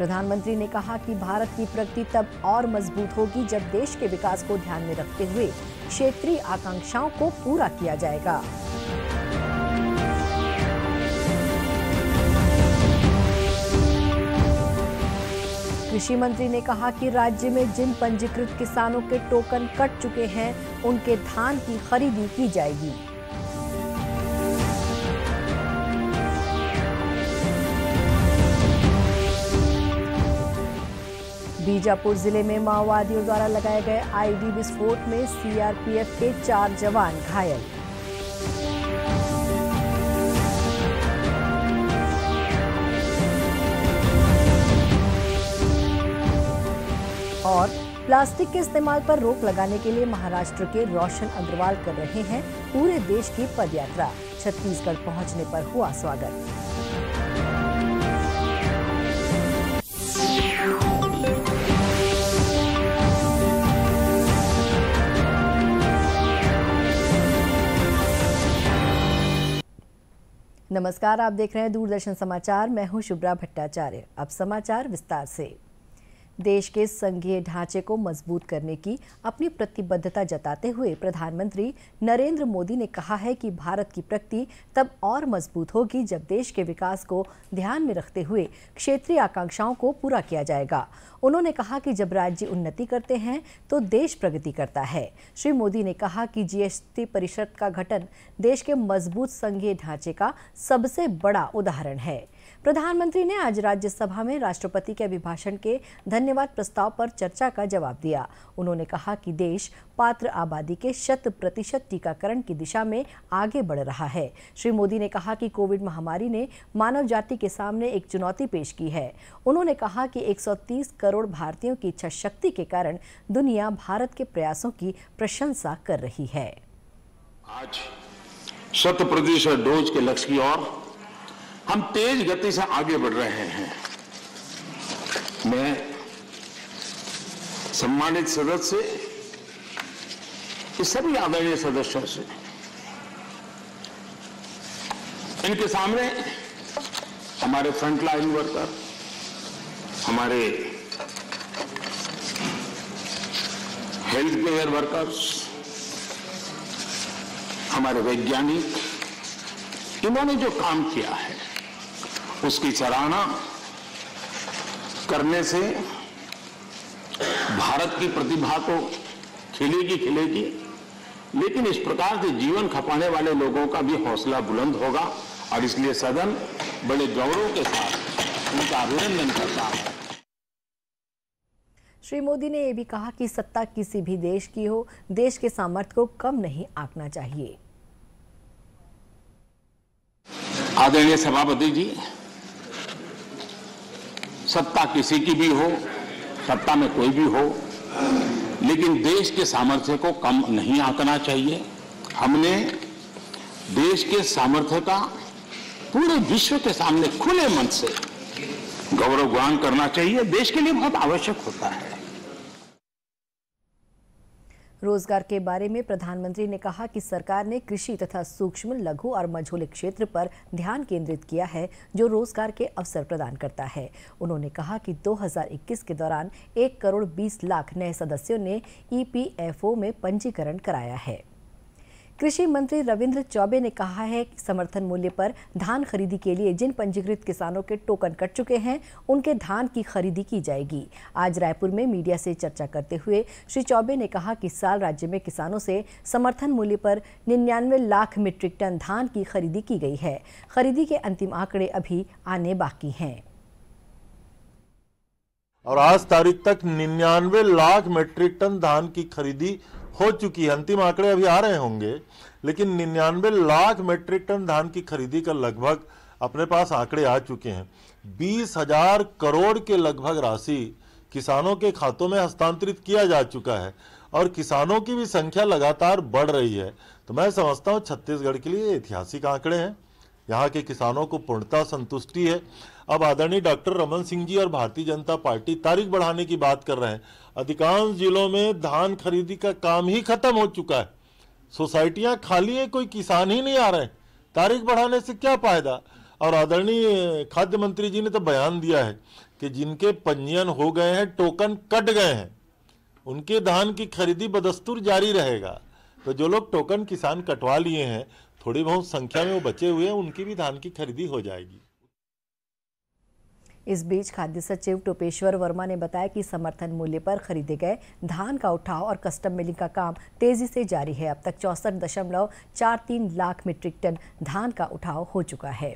प्रधानमंत्री ने कहा कि भारत की प्रगति तब और मजबूत होगी जब देश के विकास को ध्यान में रखते हुए क्षेत्रीय आकांक्षाओं को पूरा किया जाएगा। कृषि मंत्री ने कहा कि राज्य में जिन पंजीकृत किसानों के टोकन कट चुके हैं, उनके धान की खरीदी की जाएगी। बीजापुर जिले में माओवादियों द्वारा लगाए गए आईडी विस्फोट में सीआरपीएफ के 4 जवान घायल। और प्लास्टिक के इस्तेमाल पर रोक लगाने के लिए महाराष्ट्र के रोशन अग्रवाल कर रहे हैं पूरे देश की पदयात्रा। छत्तीसगढ़ पहुंचने पर हुआ स्वागत। नमस्कार, आप देख रहे हैं दूरदर्शन समाचार। मैं हूं शुभ्रा भट्टाचार्य। अब समाचार विस्तार से। देश के संघीय ढांचे को मजबूत करने की अपनी प्रतिबद्धता जताते हुए प्रधानमंत्री नरेंद्र मोदी ने कहा है कि भारत की प्रगति तब और मजबूत होगी जब देश के विकास को ध्यान में रखते हुए क्षेत्रीय आकांक्षाओं को पूरा किया जाएगा। उन्होंने कहा कि जब राज्य उन्नति करते हैं तो देश प्रगति करता है। श्री मोदी ने कहा कि जीएसटी परिषद का गठन देश के मजबूत संघीय ढांचे का सबसे बड़ा उदाहरण है। प्रधानमंत्री ने आज राज्यसभा में राष्ट्रपति के अभिभाषण के धन्यवाद प्रस्ताव पर चर्चा का जवाब दिया। उन्होंने कहा कि देश पात्र आबादी के 100% टीकाकरण की दिशा में आगे बढ़ रहा है। श्री मोदी ने कहा कि कोविड महामारी ने मानव जाति के सामने एक चुनौती पेश की है। उन्होंने कहा कि 130 करोड़ भारतीयों की इच्छा शक्ति के कारण दुनिया भारत के प्रयासों की प्रशंसा कर रही है। आज 100% डोज के लक्ष्य की ओर हम तेज गति से आगे बढ़ रहे हैं। मैं सम्मानित सदस्य इस सभी आदरणीय सदस्यों से इनके सामने हमारे फ्रंटलाइन वर्कर, हमारे हेल्थ केयर वर्कर्स, हमारे वैज्ञानिक, इन्होंने जो काम किया है उसकी सराहना करने से भारत की प्रतिभा तो खिलेगी, लेकिन इस प्रकार से जीवन खपाने वाले लोगों का भी हौसला बुलंद होगा और इसलिए सदन बड़े गौरव के साथ उनका अभिनंदन करता है। श्री मोदी ने यह भी कहा कि सत्ता किसी भी देश की हो, देश के सामर्थ्य को कम नहीं आंकना चाहिए। आदरणीय सभापति जी, सत्ता किसी की भी हो, सत्ता में कोई भी हो, लेकिन देश के सामर्थ्य को कम नहीं आंकना चाहिए। हमने देश के सामर्थ्य का पूरे विश्व के सामने खुले मन से गौरवगान करना चाहिए। देश के लिए बहुत आवश्यक होता है। रोजगार के बारे में प्रधानमंत्री ने कहा कि सरकार ने कृषि तथा सूक्ष्म, लघु और मझोले क्षेत्र पर ध्यान केंद्रित किया है, जो रोजगार के अवसर प्रदान करता है। उन्होंने कहा कि 2021 के दौरान 1 करोड़ 20 लाख नए सदस्यों ने ईपीएफओ में पंजीकरण कराया है। कृषि मंत्री रविंद्र चौबे ने कहा है कि समर्थन मूल्य पर धान खरीदी के लिए जिन पंजीकृत किसानों के टोकन कट चुके हैं, उनके धान की खरीदी की जाएगी। आज रायपुर में मीडिया से चर्चा करते हुए श्री चौबे ने कहा कि इस साल राज्य में किसानों से समर्थन मूल्य पर 99 लाख मीट्रिक टन धान की खरीदी की गई है। खरीदी के अंतिम आंकड़े अभी आने बाकी हैं। और आज तारीख तक 99 लाख मीट्रिक टन धान की खरीदी हो चुकी है। अंतिम आंकड़े अभी आ रहे होंगे, लेकिन 99 लाख मीट्रिक टन धान की खरीदी का लगभग अपने पास आंकड़े आ चुके हैं। 20,000 करोड़ के लगभग राशि किसानों के खातों में हस्तांतरित किया जा चुका है और किसानों की भी संख्या लगातार बढ़ रही है। तो मैं समझता हूँ छत्तीसगढ़ के लिए ऐतिहासिक आंकड़े हैं। यहाँ के किसानों को पूर्णतः संतुष्टि है। अब आदरणीय डॉक्टर रमन सिंह जी और भारतीय जनता पार्टी तारीख बढ़ाने की बात कर रहे हैं। अधिकांश जिलों में धान खरीदी का काम ही खत्म हो चुका है। सोसाइटियां खाली है, कोई किसान ही नहीं आ रहे। तारीख बढ़ाने से क्या फायदा। और आदरणीय खाद्य मंत्री जी ने तो बयान दिया है कि जिनके पंजीयन हो गए हैं, टोकन कट गए हैं, उनके धान की खरीदी बदस्तूर जारी रहेगा। तो जो लोग टोकन किसान कटवा लिए हैं, थोड़ी बहुत संख्या में वो बचे हुए हैं, उनकी भी धान की खरीदी हो जाएगी। इस बीच खाद्य सचिव टोपेश्वर वर्मा ने बताया कि समर्थन मूल्य पर खरीदे गए धान का उठाव और कस्टम मिलिंग का काम तेजी से जारी है। अब तक 64.43 लाख मीट्रिक टन धान का उठाव हो चुका है।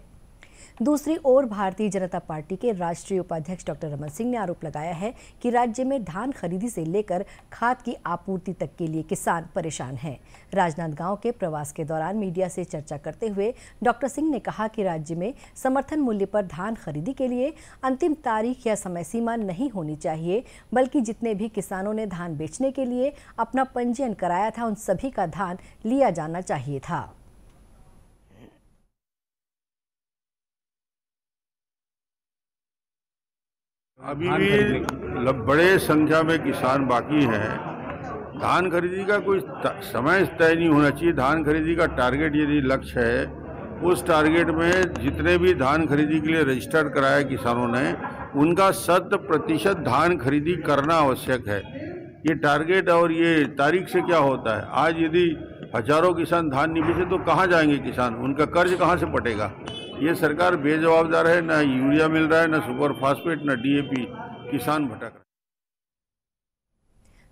दूसरी ओर भारतीय जनता पार्टी के राष्ट्रीय उपाध्यक्ष डॉक्टर रमन सिंह ने आरोप लगाया है कि राज्य में धान खरीदी से लेकर खाद की आपूर्ति तक के लिए किसान परेशान हैं। राजनांदगांव के प्रवास के दौरान मीडिया से चर्चा करते हुए डॉक्टर सिंह ने कहा कि राज्य में समर्थन मूल्य पर धान खरीदी के लिए अंतिम तारीख या समय सीमा नहीं होनी चाहिए, बल्कि जितने भी किसानों ने धान बेचने के लिए अपना पंजीयन कराया था, उन सभी का धान लिया जाना चाहिए था। अभी भी बड़े संख्या में किसान बाकी हैं। धान खरीदी का कोई समय तय नहीं होना चाहिए। धान खरीदी का टारगेट यदि लक्ष्य है, उस टारगेट में जितने भी धान खरीदी के लिए रजिस्टर कराया किसानों ने, उनका 100% धान खरीदी करना आवश्यक है। ये टारगेट और ये तारीख से क्या होता है? आज यदि हजारों किसान धान नहीं बेचे तो कहाँ जाएंगे किसान? उनका कर्ज कहाँ से पटेगा? ये सरकार बेजवाबदार है। ना यूरिया मिल रहा है, ना सुपर फास्फेट, ना डीएपी, किसान भटक रहा है।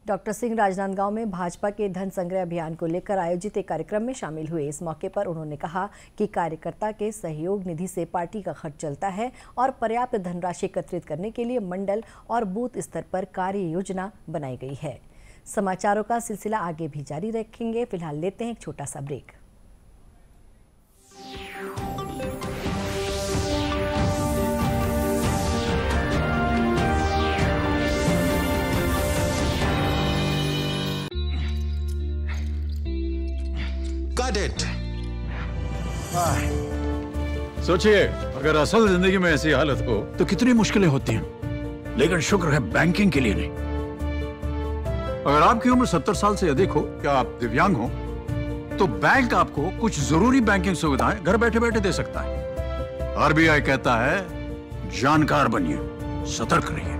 डॉक्टर सिंह राजनांदगांव में भाजपा के धन संग्रह अभियान को लेकर आयोजित एक कार्यक्रम में शामिल हुए। इस मौके पर उन्होंने कहा कि कार्यकर्ता के सहयोग निधि से पार्टी का खर्च चलता है और पर्याप्त धनराशि एकत्रित करने के लिए मंडल और बूथ स्तर पर कार्य योजना बनाई गई है। समाचारों का सिलसिला आगे भी जारी रखेंगे। फिलहाल लेते हैं एक छोटा सा ब्रेक। सोचिए, अगर असल जिंदगी में ऐसी हालत हो तो कितनी मुश्किलें होती हैं, लेकिन शुक्र है बैंकिंग के लिए नहीं। अगर आपकी उम्र 70 साल से अधिक हो या आप दिव्यांग हो, तो बैंक आपको कुछ जरूरी बैंकिंग सुविधाएं घर बैठे बैठे दे सकता है। आरबीआई कहता है, जानकार बनिए, सतर्क रहिए।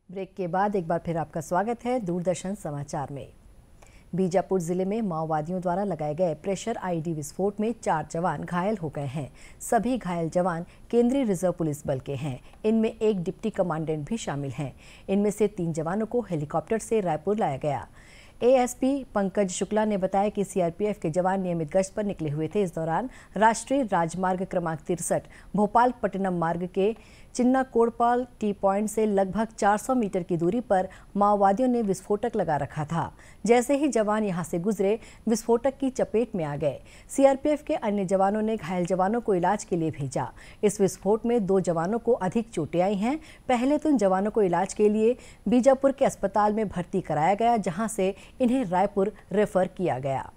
ब्रेक के बाद एक बार फिर आपका स्वागत है दूरदर्शन समाचार में। बीजापुर जिले में माओवादियों द्वारा लगाए गए प्रेशर आईडी विस्फोट में 4 जवान घायल हो गए हैं। सभी घायल जवान केंद्रीय रिजर्व पुलिस बल के हैं। इनमें एक डिप्टी कमांडेंट भी शामिल हैं। इनमें से 3 जवानों को हेलीकॉप्टर से रायपुर लाया गया। एएसपी पंकज शुक्ला ने बताया कि सीआरपीएफ के जवान नियमित गश्त पर निकले हुए थे। इस दौरान राष्ट्रीय राजमार्ग क्रमांक 63 भोपाल पट्टनम मार्ग के चिन्ना कोड़पाल टी पॉइंट से लगभग 400 मीटर की दूरी पर माओवादियों ने विस्फोटक लगा रखा था। जैसे ही जवान यहां से गुजरे, विस्फोटक की चपेट में आ गए। सीआरपीएफ के अन्य जवानों ने घायल जवानों को इलाज के लिए भेजा। इस विस्फोट में 2 जवानों को अधिक चोटें आई हैं। पहले तो इन जवानों को इलाज के लिए बीजापुर के अस्पताल में भर्ती कराया गया, जहां से इन्हें रायपुर रेफर किया गया।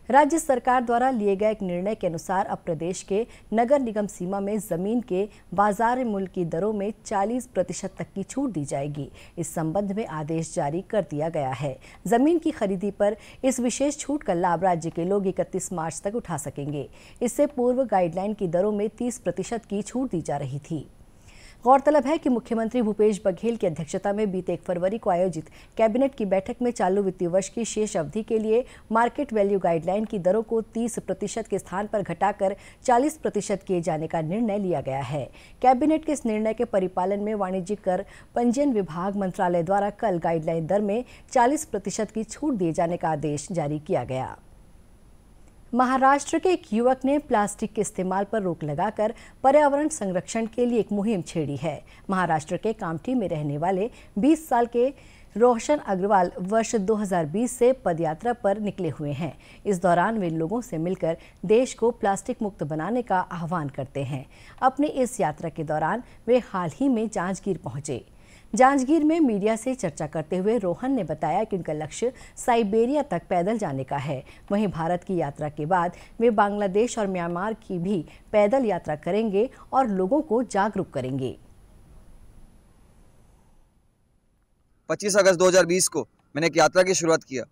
राज्य सरकार द्वारा लिए गए एक निर्णय के अनुसार अब प्रदेश के नगर निगम सीमा में जमीन के बाजार मूल्य की दरों में 40% तक की छूट दी जाएगी। इस संबंध में आदेश जारी कर दिया गया है। जमीन की खरीदी पर इस विशेष छूट का लाभ राज्य के लोग 31 मार्च तक उठा सकेंगे। इससे पूर्व गाइडलाइन की दरों में 30% की छूट दी जा रही थी। गौरतलब है कि मुख्यमंत्री भूपेश बघेल की अध्यक्षता में बीते 1 फरवरी को आयोजित कैबिनेट की बैठक में चालू वित्तीय वर्ष की शेष अवधि के लिए मार्केट वैल्यू गाइडलाइन की दरों को 30% के स्थान पर घटाकर 40% किए जाने का निर्णय लिया गया है। कैबिनेट के इस निर्णय के परिपालन में वाणिज्यिक कर पंजीयन विभाग मंत्रालय द्वारा कल गाइडलाइन दर में 40% की छूट दिए जाने का आदेश जारी किया गया। महाराष्ट्र के एक युवक ने प्लास्टिक के इस्तेमाल पर रोक लगाकर पर्यावरण संरक्षण के लिए एक मुहिम छेड़ी है। महाराष्ट्र के कामठी में रहने वाले 20 साल के रोशन अग्रवाल वर्ष 2020 से पदयात्रा पर निकले हुए हैं। इस दौरान वे लोगों से मिलकर देश को प्लास्टिक मुक्त बनाने का आह्वान करते हैं। अपनी इस यात्रा के दौरान वे हाल ही में जांजगीर पहुंचे। जांजगीर में मीडिया से चर्चा करते हुए रोहन ने बताया कि उनका लक्ष्य साइबेरिया तक पैदल जाने का है। वहीं भारत की यात्रा के बाद वे बांग्लादेश और म्यांमार की भी पैदल यात्रा करेंगे और लोगों को जागरूक करेंगे। 25 अगस्त 2020 को मैंने एक यात्रा की शुरुआत किया।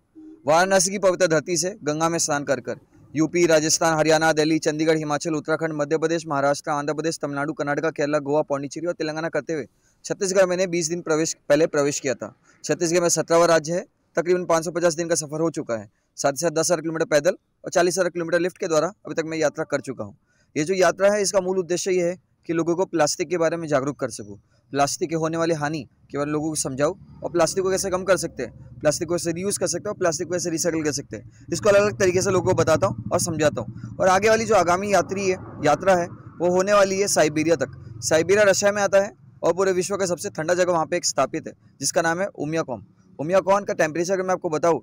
वाराणसी की पवित्र धरती से गंगा में स्नान कर यूपी, राजस्थान, हरियाणा, दिल्ली, चंडीगढ़, हिमाचल, उत्तराखंड, मध्य प्रदेश, महाराष्ट्र, आंध्र प्रदेश, तमिलनाडु, कर्नाटक, केरला, गोवा, पौंडीचेरी और तेलंगाना करते हुए छत्तीसगढ़ मैंने 20 दिन पहले प्रवेश किया था। छत्तीसगढ़ में 17वां राज्य है। तकरीबन 550 दिन का सफर हो चुका है। साथ ही साथ 10,000 किलोमीटर पैदल और 40,000 किलोमीटर लिफ्ट के द्वारा अभी तक मैं यात्रा कर चुका हूँ। ये जो यात्रा है इसका मूल उद्देश्य ये है कि लोगों को प्लास्टिक के बारे में जागरूक कर सकूँ, प्लास्टिक के होने वाली हानि के बारे में लोगों को समझाऊँ और प्लास्टिक को कैसे कम कर सकते हैं, प्लास्टिक को कैसे रीयूज़ कर सकते हैं और प्लास्टिक को कैसे रिसाइकिल कर सकते हैं, इसको अलग अलग तरीके से लोगों को बताता हूँ और समझाता हूँ। और आगे वाली जो आगामी यात्रा है वो होने वाली है साइबेरिया तक। साइबेरिया रशिया में आता है और पूरे विश्व का सबसे ठंडा जगह वहाँ पे एक स्थापित है जिसका नाम है ओमियाकॉन। ओमियाकॉन का टेम्परेचर अगर मैं आपको बताऊँ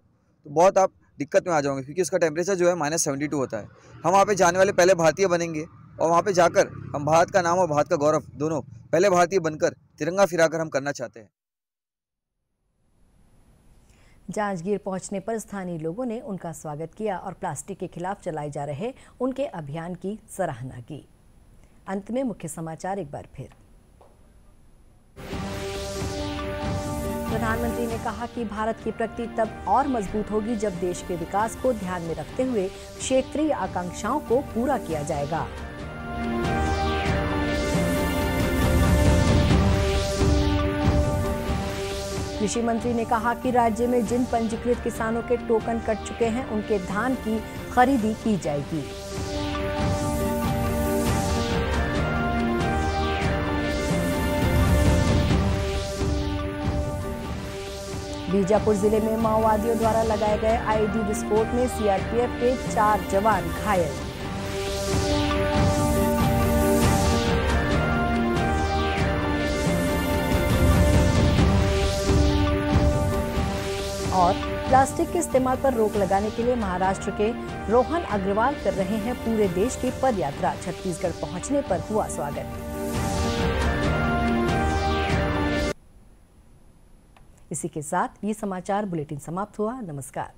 तो बहुत आप दिक्कत में आ जाओगे, क्योंकि उसका टेम्परेचर जो है -72 होता है। हम वहाँ पे जाने वाले पहले भारतीय बनेंगे और वहाँ पे जाकर हम भारत का नाम और भारत का गौरव दोनों पहले भारतीय बनकर तिरंगा फिराकर हम करना चाहते हैं। जांजगीर पहुंचने पर स्थानीय लोगों ने उनका स्वागत किया और प्लास्टिक के खिलाफ चलाए जा रहे उनके अभियान की सराहना की। अंत में मुख्य समाचार एक बार फिर। प्रधानमंत्री ने कहा कि भारत की प्रगति तब और मजबूत होगी जब देश के विकास को ध्यान में रखते हुए क्षेत्रीय आकांक्षाओं को पूरा किया जाएगा। कृषि मंत्री ने कहा कि राज्य में जिन पंजीकृत किसानों के टोकन कट चुके हैं उनके धान की खरीदी की जाएगी। बीजापुर जिले में माओवादियों द्वारा लगाए गए आईईडी विस्फोट में सीआरपीएफ के 4 जवान घायल। और प्लास्टिक के इस्तेमाल पर रोक लगाने के लिए महाराष्ट्र के रोहन अग्रवाल कर रहे हैं पूरे देश की पदयात्रा। छत्तीसगढ़ पहुंचने पर हुआ स्वागत। इसी के साथ ये समाचार बुलेटिन समाप्त हुआ। नमस्कार।